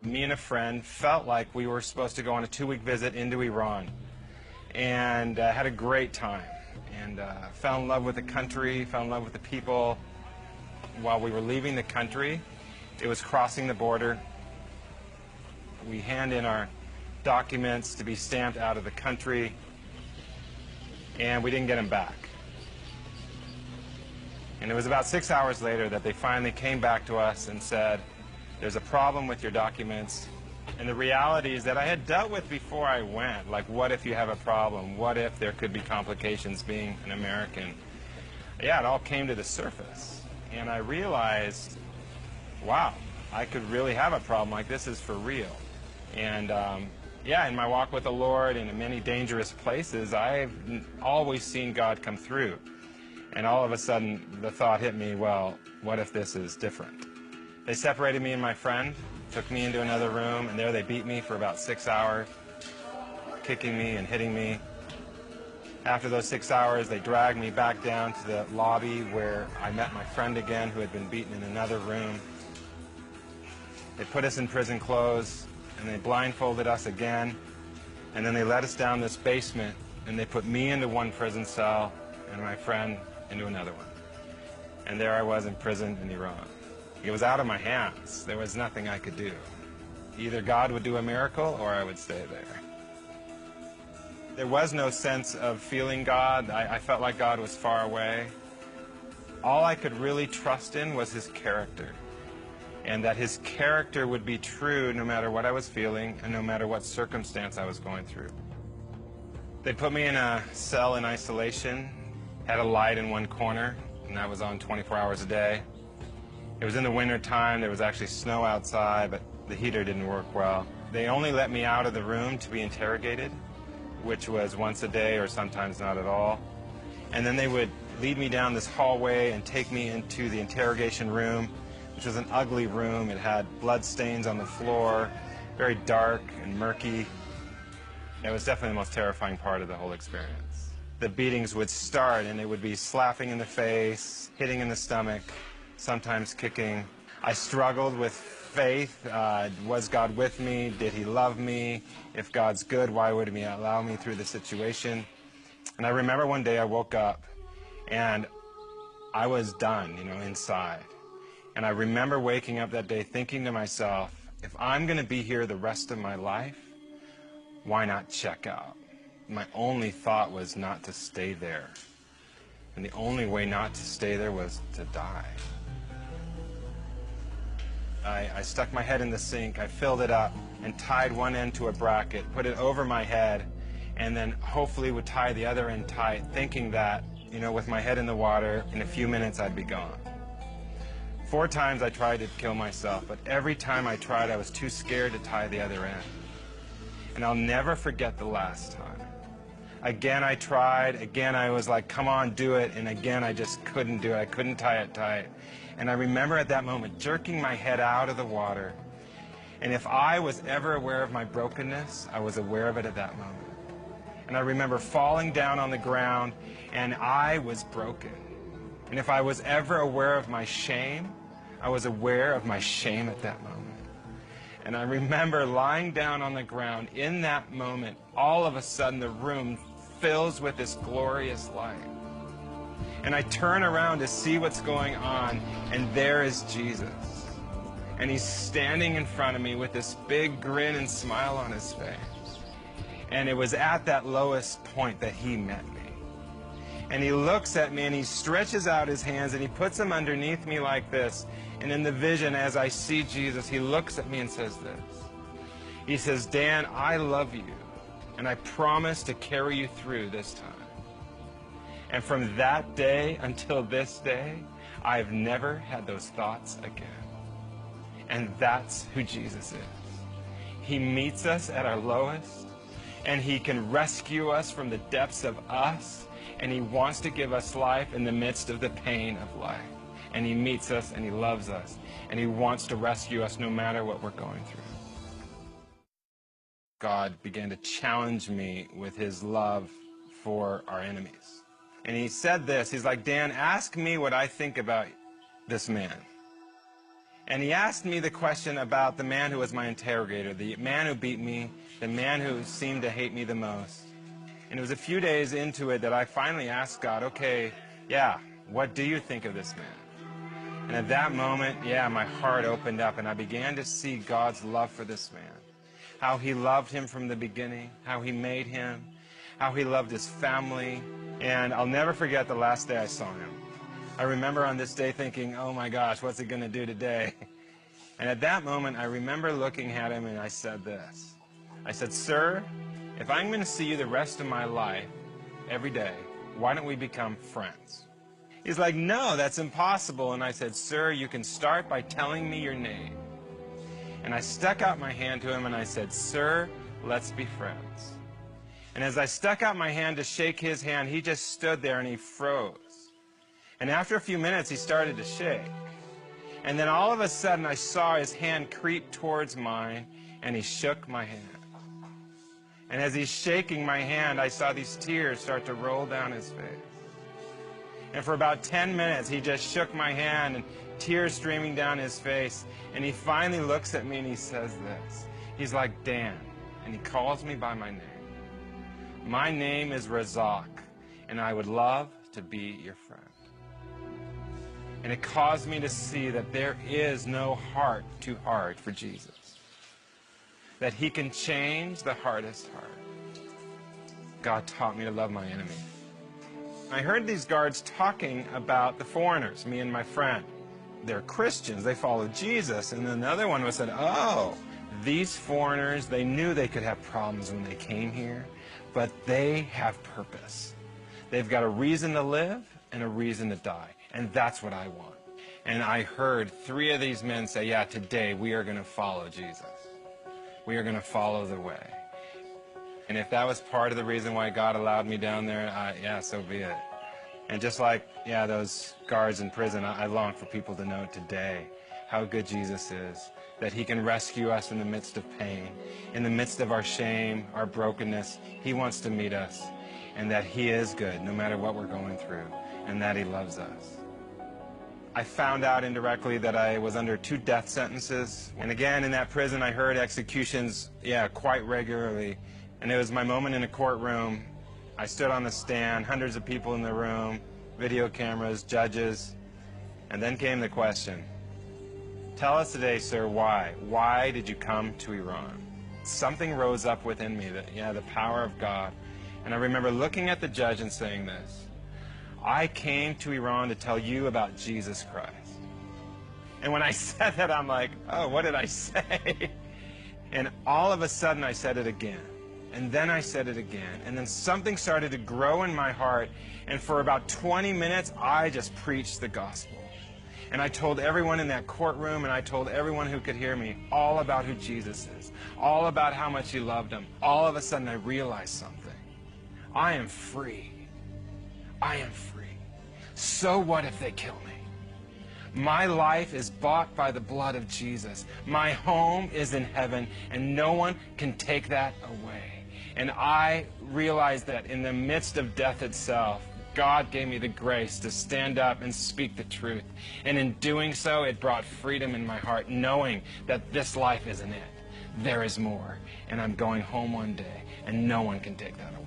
Me and a friend felt like we were supposed to go on a 2-week visit into Iran, and had a great time, and fell in love with the country, fell in love with the people. While we were leaving the country, it was crossing the border. We hand in our documents to be stamped out of the country, and we didn't get them back. And it was about 6 hours later that they finally came back to us and said, there's a problem with your documents. And the reality is that I had dealt with before I went, like, what if you have a problem? What if there could be complications being an American? Yeah, it all came to the surface. And I realized, wow, I could really have a problem like this. Is for real. And yeah, in my walk with the Lord and in many dangerous places, I've always seen God come through. And all of a sudden, the thought hit me, well, what if this is different? They separated me and my friend, took me into another room, and there they beat me for about 6 hours, kicking me and hitting me. After those 6 hours, they dragged me back down to the lobby where I met my friend again, who had been beaten in another room. They put us in prison clothes, and they blindfolded us again, and then they led us down this basement, and they put me into one prison cell and my friend into another one. And there I was in prison in Iran. It was out of my hands. There was nothing I could do. Either God would do a miracle or I would stay there. There was no sense of feeling God. I felt like God was far away. All I could really trust in was His character, and that His character would be true no matter what I was feeling and no matter what circumstance I was going through. They put me in a cell in isolation, had a light in one corner, and that was on 24 hours a day. It was in the winter time. There was actually snow outside, but the heater didn't work well. They only let me out of the room to be interrogated, which was once a day or sometimes not at all. And then they would lead me down this hallway and take me into the interrogation room, which was an ugly room. It had blood stains on the floor, very dark and murky. It was definitely the most terrifying part of the whole experience. The beatings would start, and it would be slapping in the face, hitting in the stomach, sometimes kicking. I struggled with faith. Was God with me? Did He love me? If God's good, why would He allow me through the situation? And I remember one day I woke up, and I was done, inside. And I remember waking up that day thinking to myself, if I'm going to be here the rest of my life, why not check out? My only thought was not to stay there. And the only way not to stay there was to die. I stuck my head in the sink, I filled it up, and tied one end to a bracket, put it over my head, and then hopefully would tie the other end tight, thinking that, with my head in the water, in a few minutes I'd be gone. 4 times I tried to kill myself, but every time I tried, I was too scared to tie the other end. And I'll never forget the last time. Again, I tried. Again, I was like, come on, do it. And again, I just couldn't do it. I couldn't tie it tight. And I remember at that moment jerking my head out of the water. And if I was ever aware of my brokenness, I was aware of it at that moment. And I remember falling down on the ground, and I was broken. And if I was ever aware of my shame, I was aware of my shame at that moment. And I remember lying down on the ground. In that moment, all of a sudden, the room fills with this glorious light. And I turn around to see what's going on, and there is Jesus. And He's standing in front of me with this big grin and smile on His face. And it was at that lowest point that He met me. And He looks at me, and He stretches out His hands, and He puts them underneath me like this. And in the vision, as I see Jesus, He looks at me and says this. He says, Dan, I love you, and I promise to carry you through this time. And from that day until this day, I've never had those thoughts again. And that's who Jesus is. He meets us at our lowest, and He can rescue us from the depths of us, and He wants to give us life in the midst of the pain of life. And He meets us, and He loves us, and He wants to rescue us no matter what we're going through. God began to challenge me with His love for our enemies. And He said this, He's like, Dan, ask me what I think about this man. And he asked me the question about the man who was my interrogator, the man who beat me, the man who seemed to hate me the most. And it was a few days into it that I finally asked God, okay, yeah, what do you think of this man? And at that moment, yeah, my heart opened up and I began to see God's love for this man. How he loved him from the beginning, how he made him, how he loved his family. And I'll never forget the last day I saw him. I remember on this day thinking, oh my gosh, what's he going to do today? And at that moment, I remember looking at him and I said this. I said, sir, if I'm going to see you the rest of my life, every day, why don't we become friends? He's like, no, that's impossible. And I said, sir, you can start by telling me your name. And I stuck out my hand to him and I said, sir, let's be friends. And as I stuck out my hand to shake his hand, he just stood there and he froze. And after a few minutes, he started to shake. And then all of a sudden, I saw his hand creep towards mine, and he shook my hand. And as he's shaking my hand, I saw these tears start to roll down his face. And for about 10 minutes, he just shook my hand, and tears streaming down his face. And he finally looks at me, and he says this. He's like, Dan, and he calls me by my name. My name is Razak, and I would love to be your friend. And it caused me to see that there is no heart too hard for Jesus. That he can change the hardest heart. God taught me to love my enemy. I heard these guards talking about the foreigners, me and my friend. They're Christians, they follow Jesus. And then another one was said, oh, these foreigners, they knew they could have problems when they came here, but they have purpose. They've got a reason to live and a reason to die. And that's what I want. And I heard 3 of these men say, yeah, today we are going to follow Jesus. We are going to follow the way. And if that was part of the reason why God allowed me down there, yeah, so be it. And just like, yeah, those guards in prison, I long for people to know today how good Jesus is, that he can rescue us in the midst of pain, in the midst of our shame, our brokenness. He wants to meet us, and that he is good no matter what we're going through, and that he loves us. I found out indirectly that I was under 2 death sentences. And again, in that prison, I heard executions, yeah, quite regularly. And it was my moment in a courtroom. I stood on the stand, hundreds of people in the room, video cameras, judges. And then came the question, tell us today, sir, why? Why did you come to Iran? Something rose up within me, that, yeah, the power of God. And I remember looking at the judge and saying this, I came to Iran to tell you about Jesus Christ. And when I said that, I'm like, oh, what did I say? And all of a sudden, I said it again. And then I said it again. And then something started to grow in my heart. And for about 20 minutes, I just preached the gospel. And I told everyone in that courtroom, and I told everyone who could hear me, all about who Jesus is, all about how much he loved them. All of a sudden, I realized something. I am free. I am free. So what if they kill me? My life is bought by the blood of Jesus. My home is in heaven, and no one can take that away. And I realized that in the midst of death itself, God gave me the grace to stand up and speak the truth. And in doing so, it brought freedom in my heart, knowing that this life isn't it. There is more, and I'm going home one day, and no one can take that away.